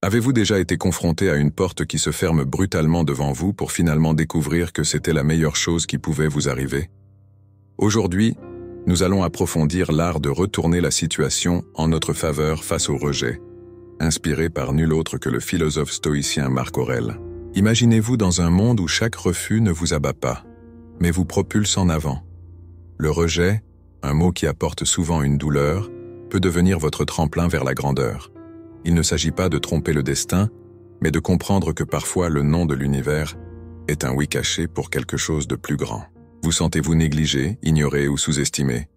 Avez-vous déjà été confronté à une porte qui se ferme brutalement devant vous pour finalement découvrir que c'était la meilleure chose qui pouvait vous arriver? Aujourd'hui, nous allons approfondir l'art de retourner la situation en notre faveur face au rejet, inspiré par nul autre que le philosophe stoïcien Marc Aurèle. Imaginez-vous dans un monde où chaque refus ne vous abat pas, mais vous propulse en avant. Le rejet, un mot qui apporte souvent une douleur, peut devenir votre tremplin vers la grandeur. Il ne s'agit pas de tromper le destin, mais de comprendre que parfois le nom de l'univers est un oui caché pour quelque chose de plus grand. Vous sentez-vous négligé, ignoré ou sous-estimé?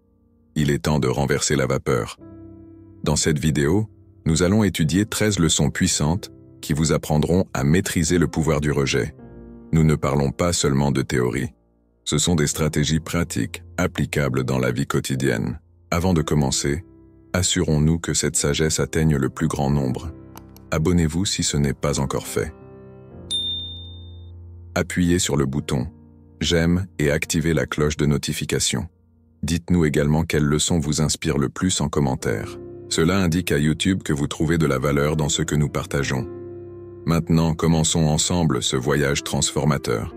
Il est temps de renverser la vapeur. Dans cette vidéo, nous allons étudier 13 leçons puissantes qui vous apprendront à maîtriser le pouvoir du rejet. Nous ne parlons pas seulement de théorie. Ce sont des stratégies pratiques, applicables dans la vie quotidienne. Avant de commencer, assurons-nous que cette sagesse atteigne le plus grand nombre. Abonnez-vous si ce n'est pas encore fait. Appuyez sur le bouton « J'aime » et activez la cloche de notification. Dites-nous également quelle leçon vous inspire le plus en commentaire. Cela indique à YouTube que vous trouvez de la valeur dans ce que nous partageons. Maintenant, commençons ensemble ce voyage transformateur.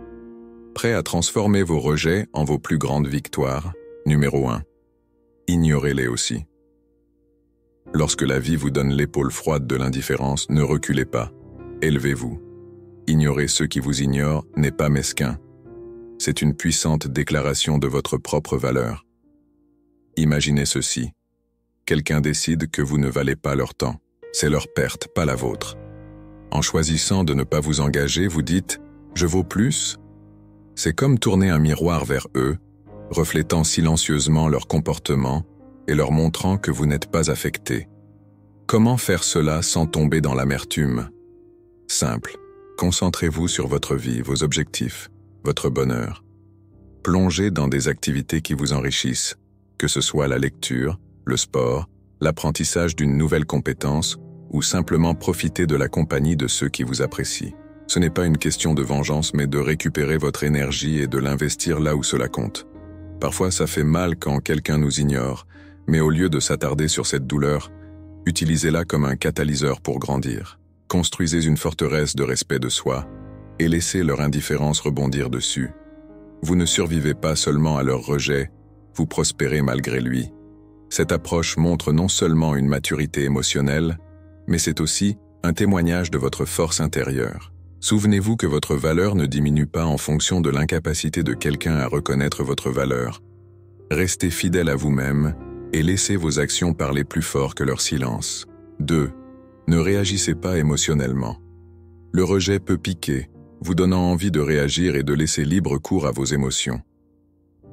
Prêt à transformer vos rejets en vos plus grandes victoires? Numéro 1. Ignorez-les aussi. Lorsque la vie vous donne l'épaule froide de l'indifférence, ne reculez pas. Élevez-vous. Ignorer ceux qui vous ignorent n'est pas mesquin. C'est une puissante déclaration de votre propre valeur. Imaginez ceci. Quelqu'un décide que vous ne valez pas leur temps. C'est leur perte, pas la vôtre. En choisissant de ne pas vous engager, vous dites « Je vaux plus ». C'est comme tourner un miroir vers eux, reflétant silencieusement leur comportement et leur montrant que vous n'êtes pas affecté. Comment faire cela sans tomber dans l'amertume? Simple. Concentrez-vous sur votre vie, vos objectifs, votre bonheur. Plongez dans des activités qui vous enrichissent, que ce soit la lecture, le sport, l'apprentissage d'une nouvelle compétence ou simplement profiter de la compagnie de ceux qui vous apprécient. Ce n'est pas une question de vengeance, mais de récupérer votre énergie et de l'investir là où cela compte. Parfois, ça fait mal quand quelqu'un nous ignore, mais au lieu de s'attarder sur cette douleur, utilisez-la comme un catalyseur pour grandir. Construisez une forteresse de respect de soi et laissez leur indifférence rebondir dessus. Vous ne survivez pas seulement à leur rejet, vous prospérez malgré lui. Cette approche montre non seulement une maturité émotionnelle, mais c'est aussi un témoignage de votre force intérieure. Souvenez-vous que votre valeur ne diminue pas en fonction de l'incapacité de quelqu'un à reconnaître votre valeur. Restez fidèle à vous-même et laissez vos actions parler plus fort que leur silence. 2. Ne réagissez pas émotionnellement. Le rejet peut piquer, vous donnant envie de réagir et de laisser libre cours à vos émotions.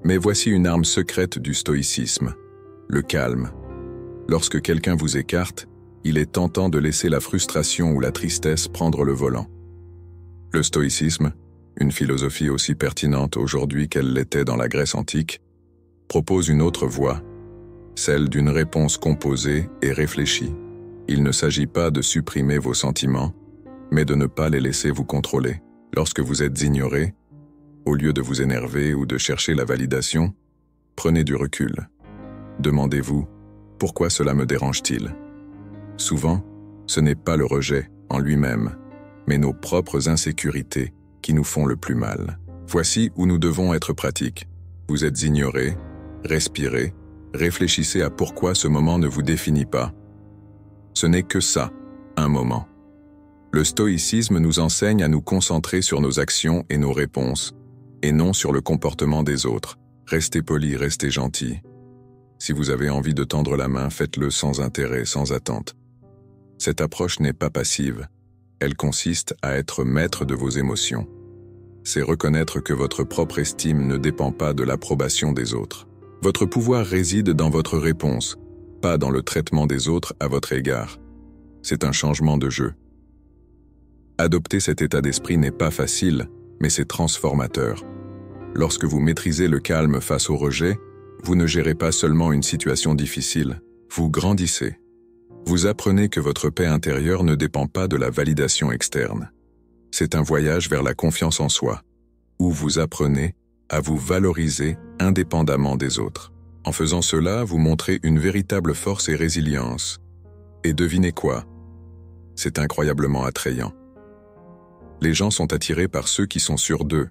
Mais voici une arme secrète du stoïcisme, le calme. Lorsque quelqu'un vous écarte, il est tentant de laisser la frustration ou la tristesse prendre le volant. Le stoïcisme, une philosophie aussi pertinente aujourd'hui qu'elle l'était dans la Grèce antique, propose une autre voie, celle d'une réponse composée et réfléchie. Il ne s'agit pas de supprimer vos sentiments, mais de ne pas les laisser vous contrôler. Lorsque vous êtes ignoré, au lieu de vous énerver ou de chercher la validation, prenez du recul. Demandez-vous, pourquoi cela me dérange-t-il? Souvent, ce n'est pas le rejet en lui-même, mais nos propres insécurités qui nous font le plus mal. Voici où nous devons être pratiques. Vous êtes ignoré, respirez, réfléchissez à pourquoi ce moment ne vous définit pas. Ce n'est que ça, un moment. Le stoïcisme nous enseigne à nous concentrer sur nos actions et nos réponses, et non sur le comportement des autres. Restez poli, restez gentil. Si vous avez envie de tendre la main, faites-le sans intérêt, sans attente. Cette approche n'est pas passive. Elle consiste à être maître de vos émotions. C'est reconnaître que votre propre estime ne dépend pas de l'approbation des autres. Votre pouvoir réside dans votre réponse, pas dans le traitement des autres à votre égard. C'est un changement de jeu. Adopter cet état d'esprit n'est pas facile, mais c'est transformateur. Lorsque vous maîtrisez le calme face au rejet, vous ne gérez pas seulement une situation difficile, vous grandissez. Vous apprenez que votre paix intérieure ne dépend pas de la validation externe. C'est un voyage vers la confiance en soi, où vous apprenez à vous valoriser indépendamment des autres. En faisant cela, vous montrez une véritable force et résilience. Et devinez quoi? C'est incroyablement attrayant. Les gens sont attirés par ceux qui sont sûrs d'eux,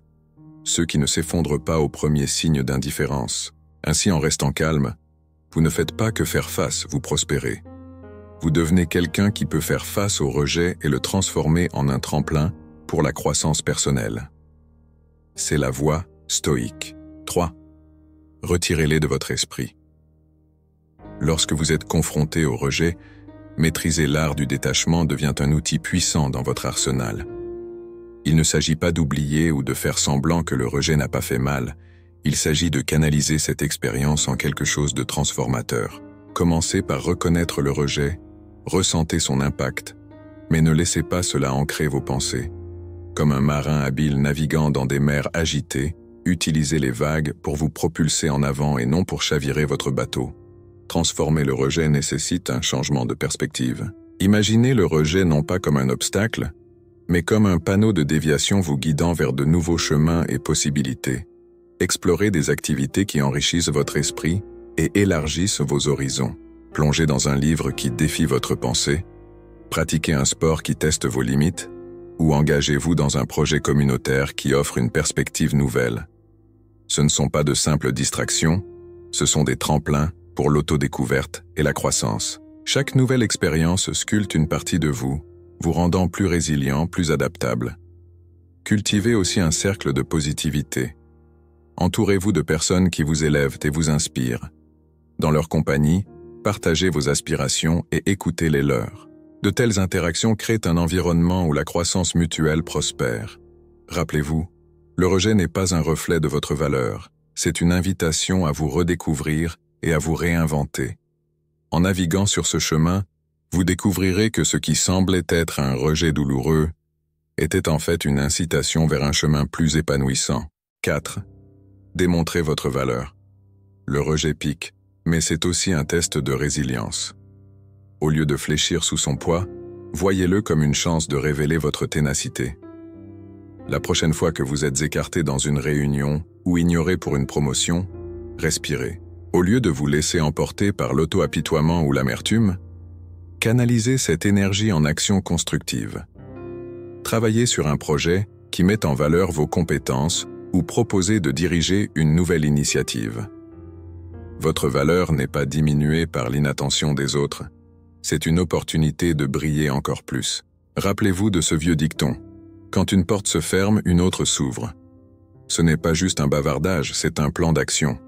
ceux qui ne s'effondrent pas aux premiers signes d'indifférence. Ainsi, en restant calme, vous ne faites pas que faire face, vous prospérez. Vous devenez quelqu'un qui peut faire face au rejet et le transformer en un tremplin pour la croissance personnelle. C'est la voie stoïque. 3. Retirez-les de votre esprit. Lorsque vous êtes confronté au rejet, maîtriser l'art du détachement devient un outil puissant dans votre arsenal. Il ne s'agit pas d'oublier ou de faire semblant que le rejet n'a pas fait mal, il s'agit de canaliser cette expérience en quelque chose de transformateur. Commencez par reconnaître le rejet, ressentez son impact, mais ne laissez pas cela ancrer vos pensées. Comme un marin habile naviguant dans des mers agitées, utilisez les vagues pour vous propulser en avant et non pour chavirer votre bateau. Transformer le rejet nécessite un changement de perspective. Imaginez le rejet non pas comme un obstacle, mais comme un panneau de déviation vous guidant vers de nouveaux chemins et possibilités. Explorez des activités qui enrichissent votre esprit et élargissent vos horizons. Plongez dans un livre qui défie votre pensée, pratiquez un sport qui teste vos limites, ou engagez-vous dans un projet communautaire qui offre une perspective nouvelle. Ce ne sont pas de simples distractions, ce sont des tremplins pour l'autodécouverte et la croissance. Chaque nouvelle expérience sculpte une partie de vous, vous rendant plus résilient, plus adaptable. Cultivez aussi un cercle de positivité. Entourez-vous de personnes qui vous élèvent et vous inspirent. Dans leur compagnie, partagez vos aspirations et écoutez les leurs. De telles interactions créent un environnement où la croissance mutuelle prospère. Rappelez-vous, le rejet n'est pas un reflet de votre valeur, c'est une invitation à vous redécouvrir et à vous réinventer. En naviguant sur ce chemin, vous découvrirez que ce qui semblait être un rejet douloureux était en fait une incitation vers un chemin plus épanouissant. 4. Démontrez votre valeur. Le rejet pique, mais c'est aussi un test de résilience. Au lieu de fléchir sous son poids, voyez-le comme une chance de révéler votre ténacité. La prochaine fois que vous êtes écarté dans une réunion ou ignoré pour une promotion, respirez. Au lieu de vous laisser emporter par l'auto-apitoiement ou l'amertume, canalisez cette énergie en action constructive. Travaillez sur un projet qui met en valeur vos compétences ou proposez de diriger une nouvelle initiative. Votre valeur n'est pas diminuée par l'inattention des autres, c'est une opportunité de briller encore plus. Rappelez-vous de ce vieux dicton. Quand une porte se ferme, une autre s'ouvre. Ce n'est pas juste un bavardage, c'est un plan d'action.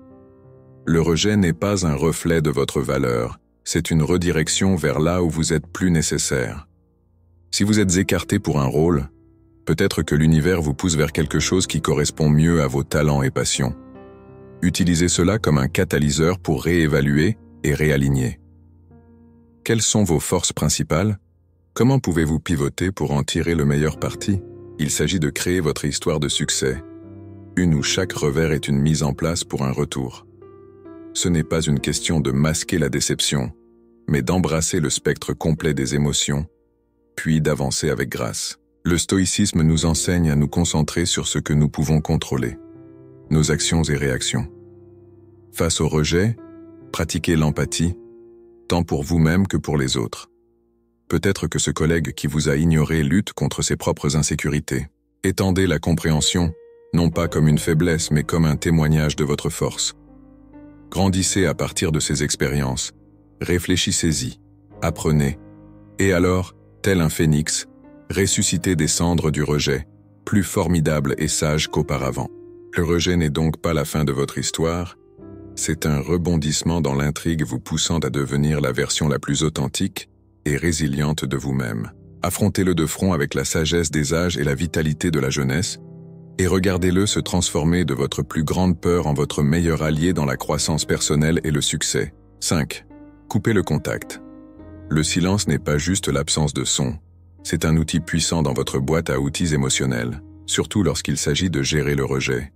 Le rejet n'est pas un reflet de votre valeur, c'est une redirection vers là où vous êtes plus nécessaire. Si vous êtes écarté pour un rôle, peut-être que l'univers vous pousse vers quelque chose qui correspond mieux à vos talents et passions. Utilisez cela comme un catalyseur pour réévaluer et réaligner. Quelles sont vos forces principales? Comment pouvez-vous pivoter pour en tirer le meilleur parti? Il s'agit de créer votre histoire de succès, une où chaque revers est une mise en place pour un retour. Ce n'est pas une question de masquer la déception, mais d'embrasser le spectre complet des émotions, puis d'avancer avec grâce. Le stoïcisme nous enseigne à nous concentrer sur ce que nous pouvons contrôler, nos actions et réactions. Face au rejet, pratiquez l'empathie, tant pour vous-même que pour les autres. Peut-être que ce collègue qui vous a ignoré lutte contre ses propres insécurités. Étendez la compréhension, non pas comme une faiblesse, mais comme un témoignage de votre force. Grandissez à partir de ces expériences, réfléchissez-y, apprenez, et alors, tel un phénix, ressuscitez des cendres du rejet, plus formidable et sage qu'auparavant. Le rejet n'est donc pas la fin de votre histoire, c'est un rebondissement dans l'intrigue vous poussant à devenir la version la plus authentique et résiliente de vous-même. Affrontez-le de front avec la sagesse des âges et la vitalité de la jeunesse, et regardez-le se transformer de votre plus grande peur en votre meilleur allié dans la croissance personnelle et le succès. 5. Coupez le contact. Le silence n'est pas juste l'absence de son, c'est un outil puissant dans votre boîte à outils émotionnels, surtout lorsqu'il s'agit de gérer le rejet.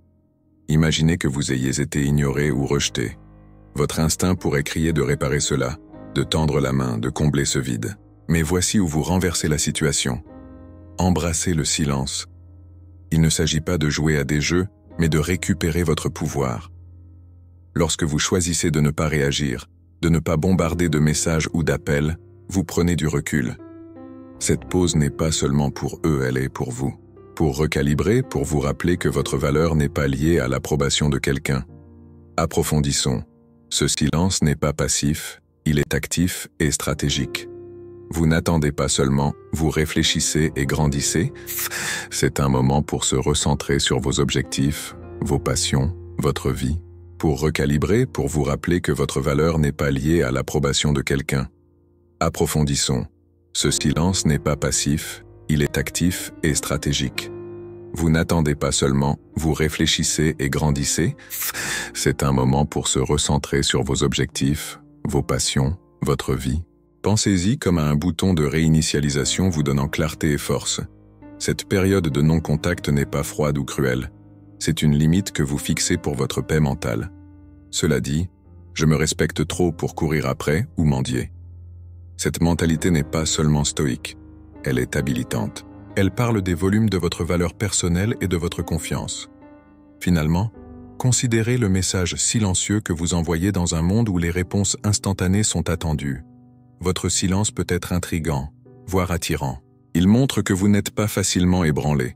Imaginez que vous ayez été ignoré ou rejeté. Votre instinct pourrait crier de réparer cela, de tendre la main, de combler ce vide. Mais voici où vous renversez la situation. Embrassez le silence. Il ne s'agit pas de jouer à des jeux, mais de récupérer votre pouvoir. Lorsque vous choisissez de ne pas réagir, de ne pas bombarder de messages ou d'appels, vous prenez du recul. Cette pause n'est pas seulement pour eux, elle est pour vous. Pour recalibrer, pour vous rappeler que votre valeur n'est pas liée à l'approbation de quelqu'un. Approfondissons. Ce silence n'est pas passif, il est actif et stratégique. Vous n'attendez pas seulement, vous réfléchissez et grandissez. C'est un moment pour se recentrer sur vos objectifs, vos passions, votre vie. Pour recalibrer, pour vous rappeler que votre valeur n'est pas liée à l'approbation de quelqu'un. Approfondissons. Ce silence n'est pas passif, il est actif et stratégique. Vous n'attendez pas seulement, vous réfléchissez et grandissez. C'est un moment pour se recentrer sur vos objectifs, vos passions, votre vie. Pensez-y comme à un bouton de réinitialisation vous donnant clarté et force. Cette période de non-contact n'est pas froide ou cruelle. C'est une limite que vous fixez pour votre paix mentale. Cela dit, je me respecte trop pour courir après ou mendier. Cette mentalité n'est pas seulement stoïque, elle est habilitante. Elle parle des volumes de votre valeur personnelle et de votre confiance. Finalement, considérez le message silencieux que vous envoyez dans un monde où les réponses instantanées sont attendues. Votre silence peut être intrigant, voire attirant. Il montre que vous n'êtes pas facilement ébranlé,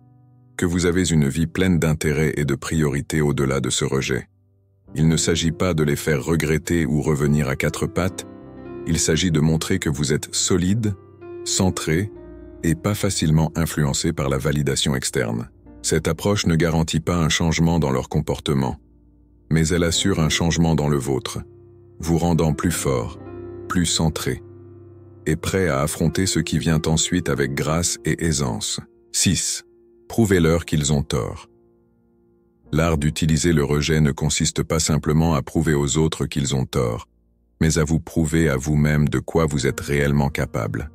que vous avez une vie pleine d'intérêts et de priorités au-delà de ce rejet. Il ne s'agit pas de les faire regretter ou revenir à quatre pattes, il s'agit de montrer que vous êtes solide, centré et pas facilement influencé par la validation externe. Cette approche ne garantit pas un changement dans leur comportement, mais elle assure un changement dans le vôtre, vous rendant plus fort, plus centré, et prêt à affronter ce qui vient ensuite avec grâce et aisance. 6. Prouvez-leur qu'ils ont tort. L'art d'utiliser le rejet ne consiste pas simplement à prouver aux autres qu'ils ont tort, mais à vous prouver à vous-même de quoi vous êtes réellement capable.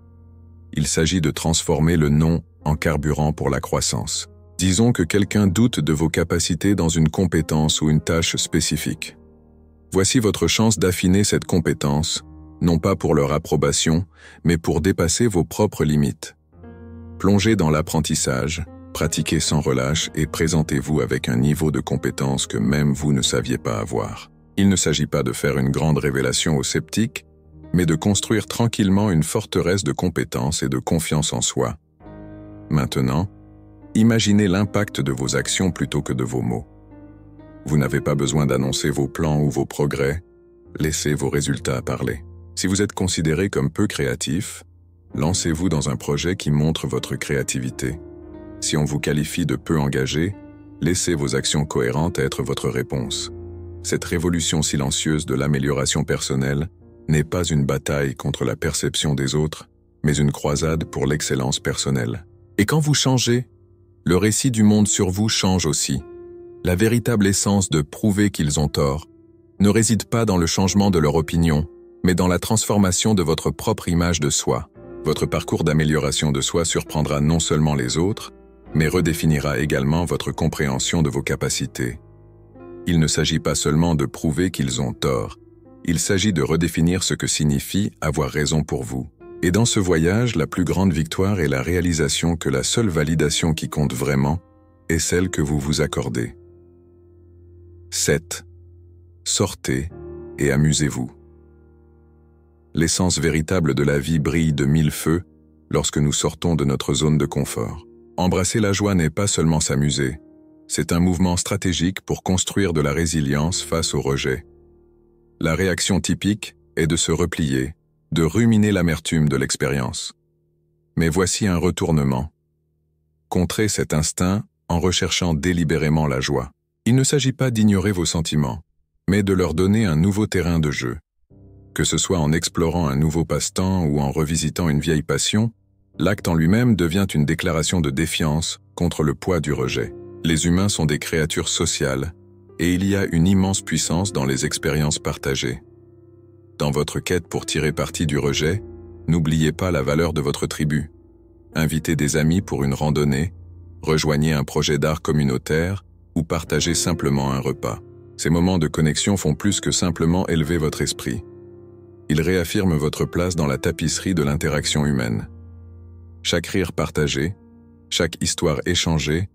Il s'agit de transformer le non en carburant pour la croissance. Disons que quelqu'un doute de vos capacités dans une compétence ou une tâche spécifique. Voici votre chance d'affiner cette compétence, non pas pour leur approbation, mais pour dépasser vos propres limites. Plongez dans l'apprentissage, pratiquez sans relâche et présentez-vous avec un niveau de compétence que même vous ne saviez pas avoir. Il ne s'agit pas de faire une grande révélation aux sceptiques, mais de construire tranquillement une forteresse de compétences et de confiance en soi. Maintenant, imaginez l'impact de vos actions plutôt que de vos mots. Vous n'avez pas besoin d'annoncer vos plans ou vos progrès, laissez vos résultats parler. Si vous êtes considéré comme peu créatif, lancez-vous dans un projet qui montre votre créativité. Si on vous qualifie de peu engagé, laissez vos actions cohérentes être votre réponse. Cette révolution silencieuse de l'amélioration personnelle n'est pas une bataille contre la perception des autres, mais une croisade pour l'excellence personnelle. Et quand vous changez, le récit du monde sur vous change aussi. La véritable essence de prouver qu'ils ont tort ne réside pas dans le changement de leur opinion, mais dans la transformation de votre propre image de soi. Votre parcours d'amélioration de soi surprendra non seulement les autres, mais redéfinira également votre compréhension de vos capacités. Il ne s'agit pas seulement de prouver qu'ils ont tort, il s'agit de redéfinir ce que signifie avoir raison pour vous. Et dans ce voyage, la plus grande victoire est la réalisation que la seule validation qui compte vraiment est celle que vous vous accordez. 7. Sortez et amusez-vous. L'essence véritable de la vie brille de mille feux lorsque nous sortons de notre zone de confort. Embrasser la joie n'est pas seulement s'amuser, c'est un mouvement stratégique pour construire de la résilience face au rejet. La réaction typique est de se replier, de ruminer l'amertume de l'expérience. Mais voici un retournement. Contrez cet instinct en recherchant délibérément la joie. Il ne s'agit pas d'ignorer vos sentiments, mais de leur donner un nouveau terrain de jeu. Que ce soit en explorant un nouveau passe-temps ou en revisitant une vieille passion, l'acte en lui-même devient une déclaration de défiance contre le poids du rejet. Les humains sont des créatures sociales, et il y a une immense puissance dans les expériences partagées. Dans votre quête pour tirer parti du rejet, n'oubliez pas la valeur de votre tribu. Invitez des amis pour une randonnée, rejoignez un projet d'art communautaire ou partagez simplement un repas. Ces moments de connexion font plus que simplement élever votre esprit. Ils réaffirment votre place dans la tapisserie de l'interaction humaine. Chaque rire partagé, chaque histoire échangée,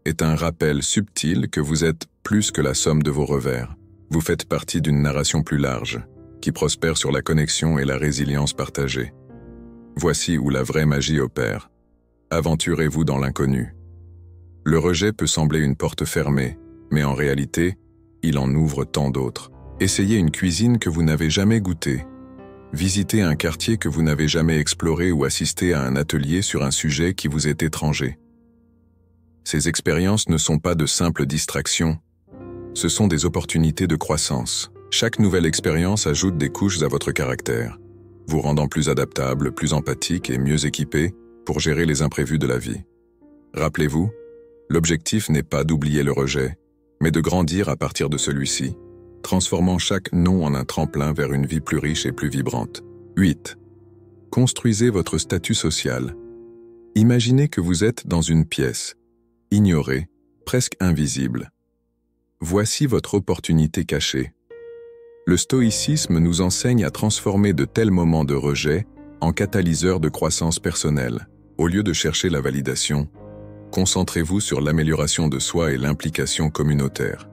est un rappel subtil que vous êtes plus que la somme de vos revers. Vous faites partie d'une narration plus large, qui prospère sur la connexion et la résilience partagée. Voici où la vraie magie opère. Aventurez-vous dans l'inconnu. Le rejet peut sembler une porte fermée, mais en réalité, il en ouvre tant d'autres. Essayez une cuisine que vous n'avez jamais goûtée. Visitez un quartier que vous n'avez jamais exploré ou assistez à un atelier sur un sujet qui vous est étranger. Ces expériences ne sont pas de simples distractions, ce sont des opportunités de croissance. Chaque nouvelle expérience ajoute des couches à votre caractère, vous rendant plus adaptable, plus empathique et mieux équipé pour gérer les imprévus de la vie. Rappelez-vous, l'objectif n'est pas d'oublier le rejet, mais de grandir à partir de celui-ci, transformant chaque non en un tremplin vers une vie plus riche et plus vibrante. 8. Construisez votre statut social. Imaginez que vous êtes dans une pièce, ignorée, presque invisible. Voici votre opportunité cachée. Le stoïcisme nous enseigne à transformer de tels moments de rejet en catalyseurs de croissance personnelle. Au lieu de chercher la validation, concentrez-vous sur l'amélioration de soi et l'implication communautaire.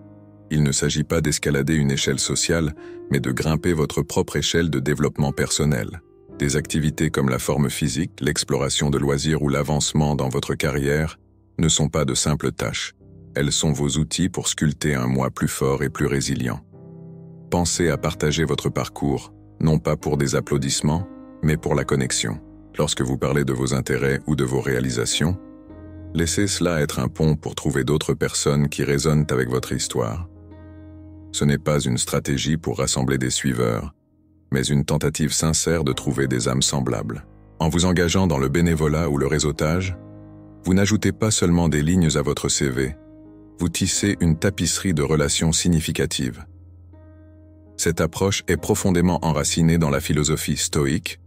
Il ne s'agit pas d'escalader une échelle sociale, mais de grimper votre propre échelle de développement personnel. Des activités comme la forme physique, l'exploration de loisirs ou l'avancement dans votre carrière ne sont pas de simples tâches. Elles sont vos outils pour sculpter un moi plus fort et plus résilient. Pensez à partager votre parcours, non pas pour des applaudissements, mais pour la connexion. Lorsque vous parlez de vos intérêts ou de vos réalisations, laissez cela être un pont pour trouver d'autres personnes qui résonnent avec votre histoire. Ce n'est pas une stratégie pour rassembler des suiveurs, mais une tentative sincère de trouver des âmes semblables. En vous engageant dans le bénévolat ou le réseautage, vous n'ajoutez pas seulement des lignes à votre CV, vous tissez une tapisserie de relations significatives. Cette approche est profondément enracinée dans la philosophie stoïque,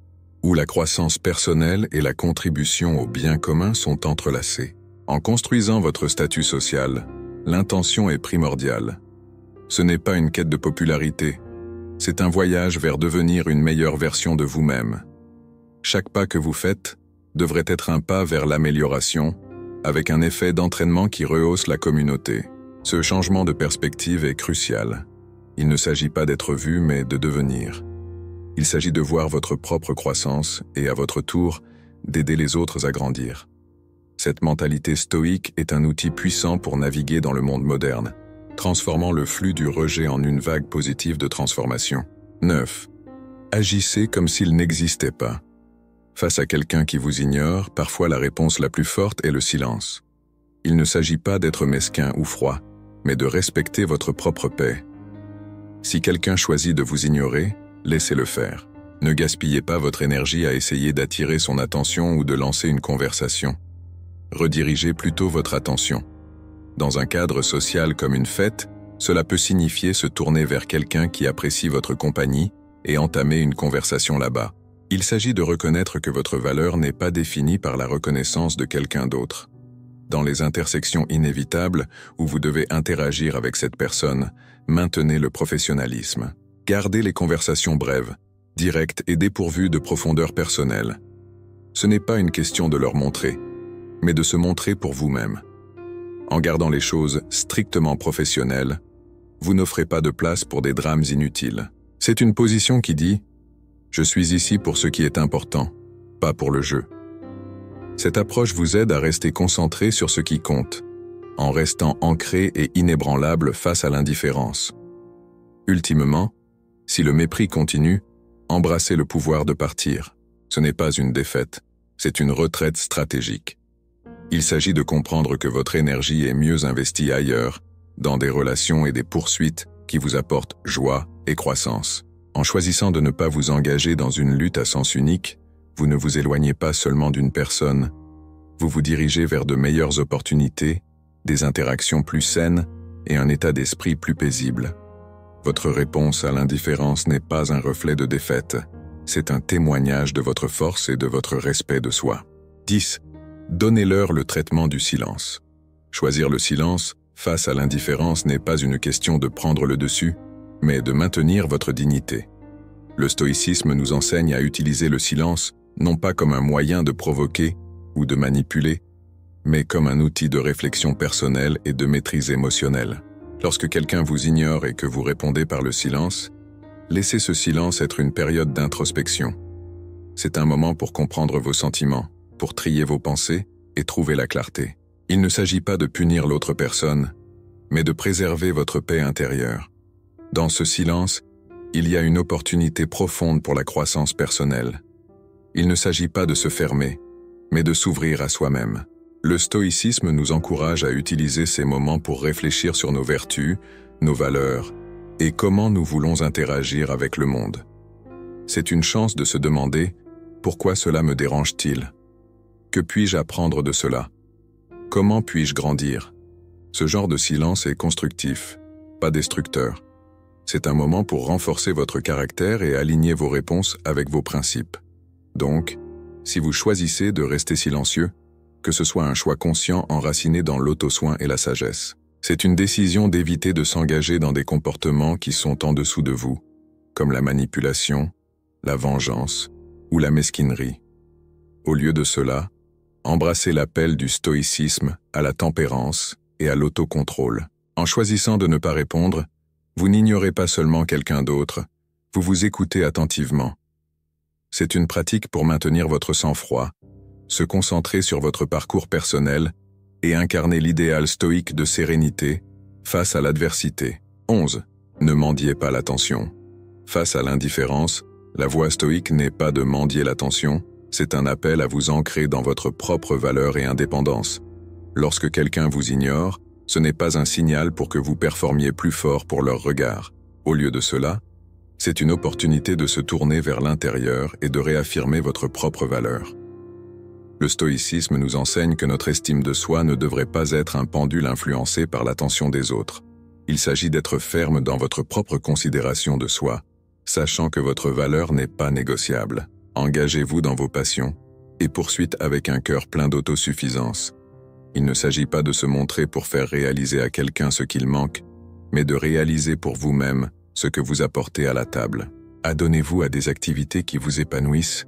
où la croissance personnelle et la contribution au bien commun sont entrelacées. En construisant votre statut social, l'intention est primordiale. Ce n'est pas une quête de popularité, c'est un voyage vers devenir une meilleure version de vous-même. Chaque pas que vous faites devrait être un pas vers l'amélioration, avec un effet d'entraînement qui rehausse la communauté. Ce changement de perspective est crucial. Il ne s'agit pas d'être vu, mais de devenir. Il s'agit de voir votre propre croissance et, à votre tour, d'aider les autres à grandir. Cette mentalité stoïque est un outil puissant pour naviguer dans le monde moderne, transformant le flux du rejet en une vague positive de transformation. 9. Agissez comme s'il n'existait pas. Face à quelqu'un qui vous ignore, parfois la réponse la plus forte est le silence. Il ne s'agit pas d'être mesquin ou froid, mais de respecter votre propre paix. Si quelqu'un choisit de vous ignorer, laissez-le faire. Ne gaspillez pas votre énergie à essayer d'attirer son attention ou de lancer une conversation. Redirigez plutôt votre attention. Dans un cadre social comme une fête, cela peut signifier se tourner vers quelqu'un qui apprécie votre compagnie et entamer une conversation là-bas. Il s'agit de reconnaître que votre valeur n'est pas définie par la reconnaissance de quelqu'un d'autre. Dans les intersections inévitables où vous devez interagir avec cette personne, maintenez le professionnalisme. Gardez les conversations brèves, directes et dépourvues de profondeur personnelle. Ce n'est pas une question de leur montrer, mais de se montrer pour vous-même. En gardant les choses strictement professionnelles, vous n'offrez pas de place pour des drames inutiles. C'est une position qui dit « Je suis ici pour ce qui est important, pas pour le jeu ». Cette approche vous aide à rester concentré sur ce qui compte, en restant ancré et inébranlable face à l'indifférence. Ultimement, si le mépris continue, embrassez le pouvoir de partir. Ce n'est pas une défaite, c'est une retraite stratégique. Il s'agit de comprendre que votre énergie est mieux investie ailleurs, dans des relations et des poursuites qui vous apportent joie et croissance. En choisissant de ne pas vous engager dans une lutte à sens unique, vous ne vous éloignez pas seulement d'une personne, vous vous dirigez vers de meilleures opportunités, des interactions plus saines et un état d'esprit plus paisible. Votre réponse à l'indifférence n'est pas un reflet de défaite, c'est un témoignage de votre force et de votre respect de soi. 10. Donnez-leur le traitement du silence. Choisir le silence face à l'indifférence n'est pas une question de prendre le dessus, mais de maintenir votre dignité. Le stoïcisme nous enseigne à utiliser le silence non pas comme un moyen de provoquer ou de manipuler, mais comme un outil de réflexion personnelle et de maîtrise émotionnelle. Lorsque quelqu'un vous ignore et que vous répondez par le silence, laissez ce silence être une période d'introspection. C'est un moment pour comprendre vos sentiments, pour trier vos pensées et trouver la clarté. Il ne s'agit pas de punir l'autre personne, mais de préserver votre paix intérieure. Dans ce silence, il y a une opportunité profonde pour la croissance personnelle. Il ne s'agit pas de se fermer, mais de s'ouvrir à soi-même. Le stoïcisme nous encourage à utiliser ces moments pour réfléchir sur nos vertus, nos valeurs, et comment nous voulons interagir avec le monde. C'est une chance de se demander « Pourquoi cela me dérange-t-il ? Que puis-je apprendre de cela ? Comment puis-je grandir ?» Ce genre de silence est constructif, pas destructeur. C'est un moment pour renforcer votre caractère et aligner vos réponses avec vos principes. Donc, si vous choisissez de rester silencieux, que ce soit un choix conscient enraciné dans l'auto-soin et la sagesse. C'est une décision d'éviter de s'engager dans des comportements qui sont en dessous de vous, comme la manipulation, la vengeance ou la mesquinerie. Au lieu de cela, embrassez l'appel du stoïcisme à la tempérance et à l'autocontrôle. En choisissant de ne pas répondre, vous n'ignorez pas seulement quelqu'un d'autre, vous vous écoutez attentivement. C'est une pratique pour maintenir votre sang-froid, se concentrer sur votre parcours personnel et incarner l'idéal stoïque de sérénité face à l'adversité. 11. Ne mendiez pas l'attention. Face à l'indifférence, la voie stoïque n'est pas de mendier l'attention, c'est un appel à vous ancrer dans votre propre valeur et indépendance. Lorsque quelqu'un vous ignore, ce n'est pas un signal pour que vous performiez plus fort pour leur regard. Au lieu de cela, c'est une opportunité de se tourner vers l'intérieur et de réaffirmer votre propre valeur. Le stoïcisme nous enseigne que notre estime de soi ne devrait pas être un pendule influencé par l'attention des autres. Il s'agit d'être ferme dans votre propre considération de soi, sachant que votre valeur n'est pas négociable. Engagez-vous dans vos passions et poursuite avec un cœur plein d'autosuffisance. Il ne s'agit pas de se montrer pour faire réaliser à quelqu'un ce qu'il manque, mais de réaliser pour vous-même ce que vous apportez à la table. Adonnez-vous à des activités qui vous épanouissent,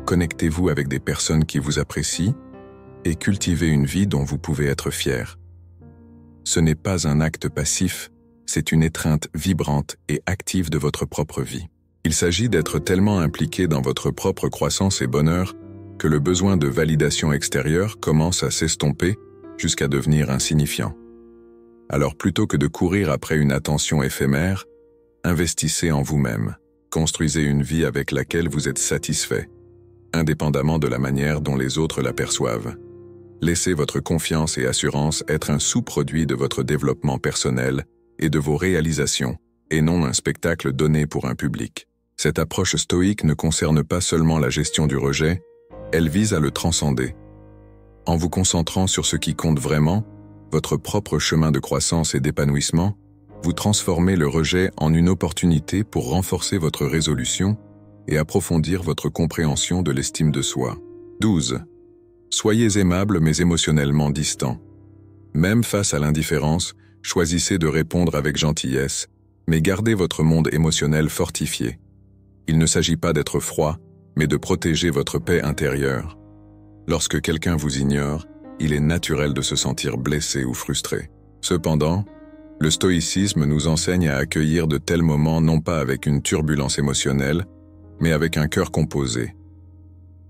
connectez-vous avec des personnes qui vous apprécient et cultivez une vie dont vous pouvez être fier. Ce n'est pas un acte passif, c'est une étreinte vibrante et active de votre propre vie. Il s'agit d'être tellement impliqué dans votre propre croissance et bonheur que le besoin de validation extérieure commence à s'estomper jusqu'à devenir insignifiant. Alors plutôt que de courir après une attention éphémère, investissez en vous-même, construisez une vie avec laquelle vous êtes satisfait, indépendamment de la manière dont les autres la perçoivent. Laissez votre confiance et assurance être un sous-produit de votre développement personnel et de vos réalisations, et non un spectacle donné pour un public. Cette approche stoïque ne concerne pas seulement la gestion du rejet, elle vise à le transcender. En vous concentrant sur ce qui compte vraiment, votre propre chemin de croissance et d'épanouissement, vous transformez le rejet en une opportunité pour renforcer votre résolution et approfondir votre compréhension de l'estime de soi. 12. Soyez aimable mais émotionnellement distant. Même face à l'indifférence, choisissez de répondre avec gentillesse, mais gardez votre monde émotionnel fortifié. Il ne s'agit pas d'être froid, mais de protéger votre paix intérieure. Lorsque quelqu'un vous ignore, il est naturel de se sentir blessé ou frustré. Cependant, le stoïcisme nous enseigne à accueillir de tels moments non pas avec une turbulence émotionnelle, mais avec un cœur composé.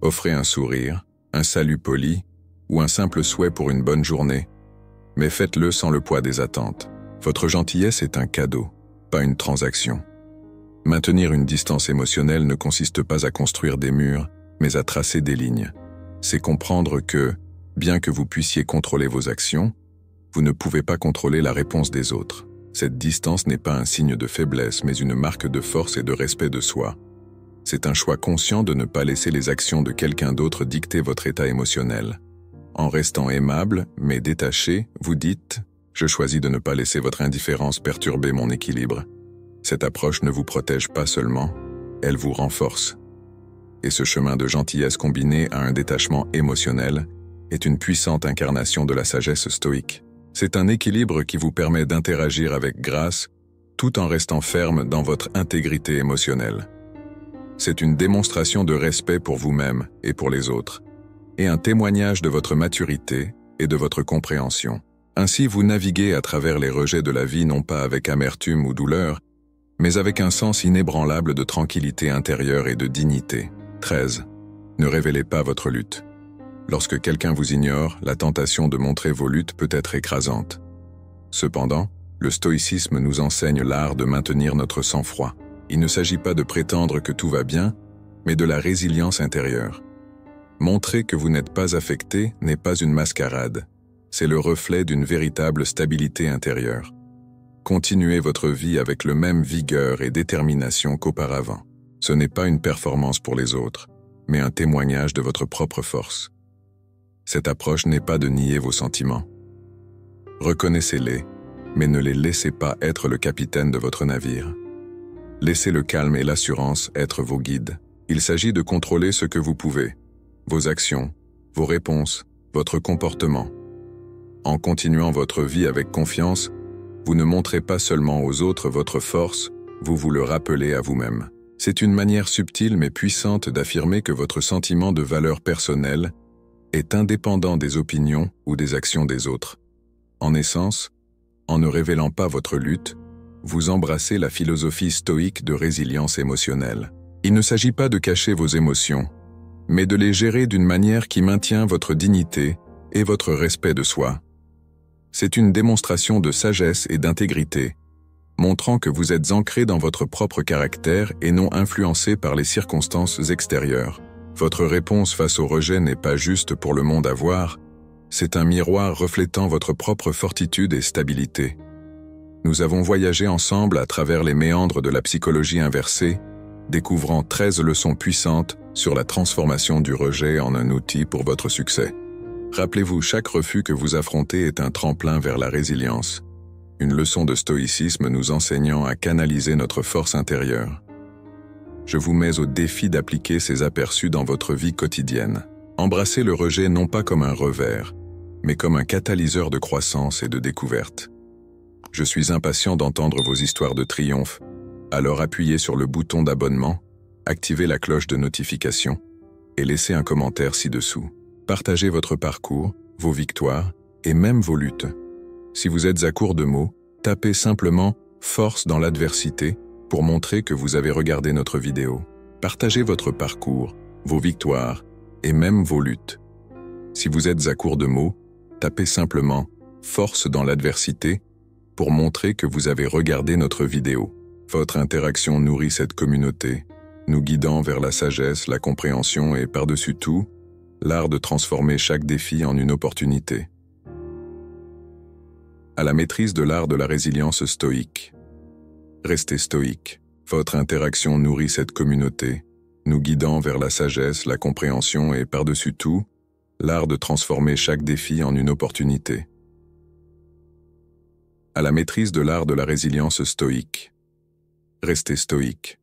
Offrez un sourire, un salut poli ou un simple souhait pour une bonne journée, mais faites-le sans le poids des attentes. Votre gentillesse est un cadeau, pas une transaction. Maintenir une distance émotionnelle ne consiste pas à construire des murs, mais à tracer des lignes. C'est comprendre que, bien que vous puissiez contrôler vos actions, vous ne pouvez pas contrôler la réponse des autres. Cette distance n'est pas un signe de faiblesse, mais une marque de force et de respect de soi. C'est un choix conscient de ne pas laisser les actions de quelqu'un d'autre dicter votre état émotionnel. En restant aimable, mais détaché, vous dites « Je choisis de ne pas laisser votre indifférence perturber mon équilibre ». Cette approche ne vous protège pas seulement, elle vous renforce. Et ce chemin de gentillesse combiné à un détachement émotionnel est une puissante incarnation de la sagesse stoïque. C'est un équilibre qui vous permet d'interagir avec grâce tout en restant ferme dans votre intégrité émotionnelle. C'est une démonstration de respect pour vous-même et pour les autres, et un témoignage de votre maturité et de votre compréhension. Ainsi, vous naviguez à travers les rejets de la vie non pas avec amertume ou douleur, mais avec un sens inébranlable de tranquillité intérieure et de dignité. 13. Ne révélez pas votre lutte. Lorsque quelqu'un vous ignore, la tentation de montrer vos luttes peut être écrasante. Cependant, le stoïcisme nous enseigne l'art de maintenir notre sang-froid. Il ne s'agit pas de prétendre que tout va bien, mais de la résilience intérieure. Montrer que vous n'êtes pas affecté n'est pas une mascarade. C'est le reflet d'une véritable stabilité intérieure. Continuez votre vie avec le même vigueur et détermination qu'auparavant. Ce n'est pas une performance pour les autres, mais un témoignage de votre propre force. Cette approche n'est pas de nier vos sentiments. Reconnaissez-les, mais ne les laissez pas être le capitaine de votre navire. Laissez le calme et l'assurance être vos guides. Il s'agit de contrôler ce que vous pouvez, vos actions, vos réponses, votre comportement. En continuant votre vie avec confiance, vous ne montrez pas seulement aux autres votre force, vous vous le rappelez à vous-même. C'est une manière subtile mais puissante d'affirmer que votre sentiment de valeur personnelle est indépendant des opinions ou des actions des autres. En essence, en ne révélant pas votre lutte, vous embrassez la philosophie stoïque de résilience émotionnelle. Il ne s'agit pas de cacher vos émotions, mais de les gérer d'une manière qui maintient votre dignité et votre respect de soi. C'est une démonstration de sagesse et d'intégrité, montrant que vous êtes ancré dans votre propre caractère et non influencé par les circonstances extérieures. Votre réponse face au rejet n'est pas juste pour le monde à voir, c'est un miroir reflétant votre propre fortitude et stabilité. Nous avons voyagé ensemble à travers les méandres de la psychologie inversée, découvrant 13 leçons puissantes sur la transformation du rejet en un outil pour votre succès. Rappelez-vous, chaque refus que vous affrontez est un tremplin vers la résilience, une leçon de stoïcisme nous enseignant à canaliser notre force intérieure. Je vous mets au défi d'appliquer ces aperçus dans votre vie quotidienne. Embrassez le rejet non pas comme un revers, mais comme un catalyseur de croissance et de découverte. Je suis impatient d'entendre vos histoires de triomphe, alors appuyez sur le bouton d'abonnement, activez la cloche de notification et laissez un commentaire ci-dessous. Partagez votre parcours, vos victoires et même vos luttes. Si vous êtes à court de mots, tapez simplement « force dans l'adversité » pour montrer que vous avez regardé notre vidéo. Partagez votre parcours, vos victoires et même vos luttes. Si vous êtes à court de mots, tapez simplement « force dans l'adversité » pour montrer que vous avez regardé notre vidéo. Votre interaction nourrit cette communauté, nous guidant vers la sagesse, la compréhension et par-dessus tout, l'art de transformer chaque défi en une opportunité. À la maîtrise de l'art de la résilience stoïque. Restez stoïque. Votre interaction nourrit cette communauté, nous guidant vers la sagesse, la compréhension et par-dessus tout, l'art de transformer chaque défi en une opportunité. À la maîtrise de l'art de la résilience stoïque. Restez stoïque.